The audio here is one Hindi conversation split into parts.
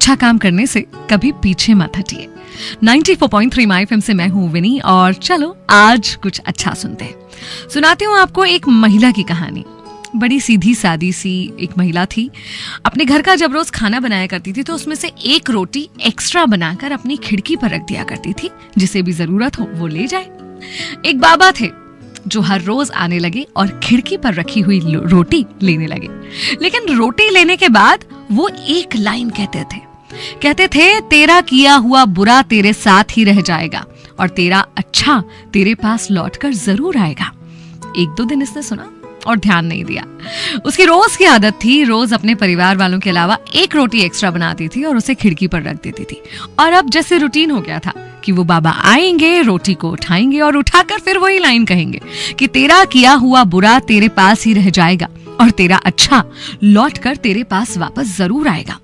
अच्छा काम करने से कभी पीछे मत हटिए। 94.3 माय एफएम से मैं हूँ विनी और चलो आज कुछ अच्छा सुनते हैं। सुनाती हूँ आपको एक महिला की कहानी। बड़ी सीधी सादी सी एक महिला थी। अपने घर का जब रोज खाना बनाया करती थी तो उसमें से एक रोटी एक्स्ट्रा बनाकर अपनी खिड़की पर रख दिया करती थी, जिसे भी जरूरत हो वो ले जाए। एक बाबा थे जो हर रोज आने लगे और खिड़की पर रखी हुई रोटी लेने लगे। लेकिन रोटी लेने के बाद वो एक लाइन कहते थे, तेरा किया हुआ बुरा तेरे साथ ही रह जाएगा और तेरा अच्छा तेरे पास लौटकर जरूर आएगा। एक दो दिन इसने सुना और ध्यान नहीं दिया। उसकी रोज की आदत थी, रोज अपने परिवार वालों के अलावा एक रोटी एक्स्ट्रा बनाती थी और उसे खिड़की पर रख देती थी। और अब जैसे रूटीन हो गया था कि वो बाबा आएंगे, रोटी को उठाएंगे और उठाकर फिर वही लाइन कहेंगे कि तेरा किया हुआ बुरा तेरे पास ही रह जाएगा और तेरा अच्छा लौटकर तेरे पास वापस जरूर आएगा।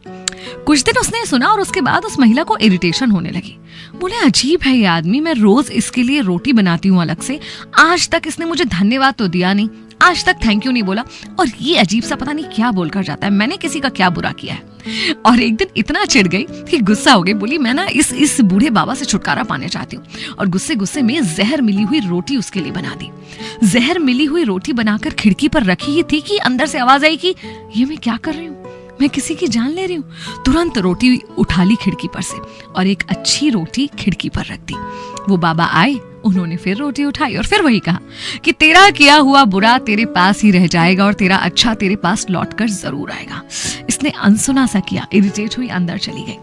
कुछ दिन उसने सुना और उसके बाद उस महिला को इरिटेशन होने लगी। बोले, अजीब है ये आदमी, मैं रोज इसके लिए रोटी बनाती हूँ अलग से, आज तक इसने मुझे धन्यवाद तो दिया नहीं, आज तक थैंक यू नहीं बोला, और ये अजीब सा पता नहीं क्या बोलकर जाता है, मैंने किसी का क्या बुरा किया है। और एक दिन इतना चिढ़ गई कि गुस्सा हो गई। बोली, मैं ना इस बूढ़े बाबा से छुटकारा पाने चाहती हूँ। और गुस्से में जहर मिली हुई रोटी उसके लिए बना दी। जहर मिली हुई रोटी बनाकर खिड़की पर रखी ही थी कि अंदर से आवाज आई कि ये मैं क्या कर रही हूँ, मैं किसी की जान ले रही हूँ। तुरंत रोटी उठा ली खिड़की पर से और एक अच्छी रोटी खिड़की पर रख दी। वो बाबा आए, उन्होंने फिर रोटी उठाई और फिर वही कहा कि तेरा किया हुआ बुरा तेरे पास ही रह जाएगा और तेरा अच्छा तेरे पास लौटकर जरूर आएगा। इसने अनसुना सा किया, इरिटेट हुई अंदर चली गई।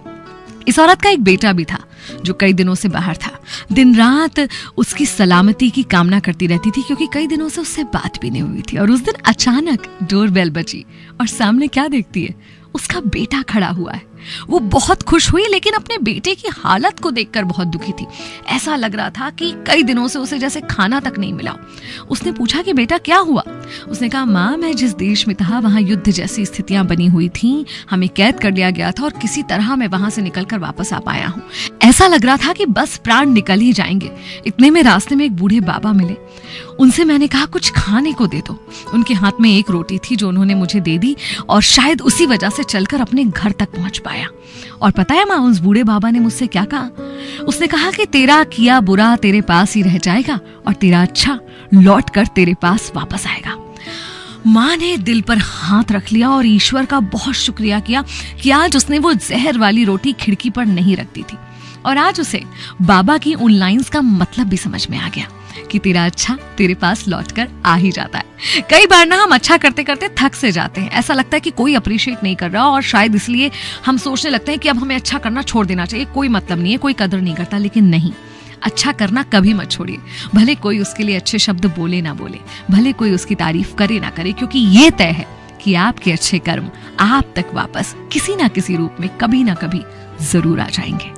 इस औरत का एक बेटा भी था जो कई दिनों से बाहर था। दिन रात उसकी सलामती की कामना करती रहती थी क्योंकि कई दिनों से उससे बात भी नहीं हुई थी। और उस दिन अचानक डोरबेल बजी और सामने क्या देखती है, उसका बेटा खड़ा हुआ है। वो बहुत खुश हुई लेकिन अपने बेटे की हालत को देखकर बहुत दुखी थी। ऐसा लग रहा था कि कई दिनों से उसे जैसे खाना तक नहीं मिला। उसने पूछा कि बेटा क्या हुआ। उसने कहा, माँ मैं जिस देश में था वहां युद्ध जैसी स्थितियां बनी हुई थी, हमें कैद कर लिया गया था और किसी तरह मैं वहां से निकलकर वापस आ पाया हूँ। ऐसा लग रहा था कि बस प्राण निकल ही जाएंगे। इतने में रास्ते में एक बूढ़े बाबा मिले। उनसे मैंने कहा कुछ खाने को दे दो। उनके हाथ में एक रोटी थी जो उन्होंने मुझे दे दी और शायद उसी वजह से चलकर अपने घर तक पहुंच पाया। और पता है माँ, उस बूढ़े बाबा ने मुझसे क्या कहा? उसने कहा कि तेरा किया बुरा तेरे पास ही रह जाएगा और तेरा अच्छा लौट कर तेरे पास वापस आएगा। माँ ने दिल पर हाथ रख लिया और ईश्वर का बहुत शुक्रिया किया कि आज उसने वो जहर वाली रोटी खिड़की पर नहीं रख दी थी। और आज उसे बाबा की उन लाइंस का मतलब भी समझ में आ गया कि तेरा अच्छा तेरे पास लौटकर आ ही जाता है। कई बार ना हम अच्छा करते करते थक से जाते हैं। ऐसा लगता है कि कोई अप्रिशिएट नहीं कर रहा और शायद इसलिए हम सोचने लगते हैं कि अब हमें अच्छा करना छोड़ देना चाहिए, कोई मतलब नहीं है, कोई कदर नहीं करता। लेकिन नहीं, अच्छा करना कभी मत छोड़िए। भले कोई उसके लिए अच्छे शब्द बोले ना बोले, भले कोई उसकी तारीफ करे ना करे, क्योंकि ये तय है कि आपके अच्छे कर्म आप तक वापस किसी ना किसी रूप में कभी ना कभी जरूर आ जाएंगे।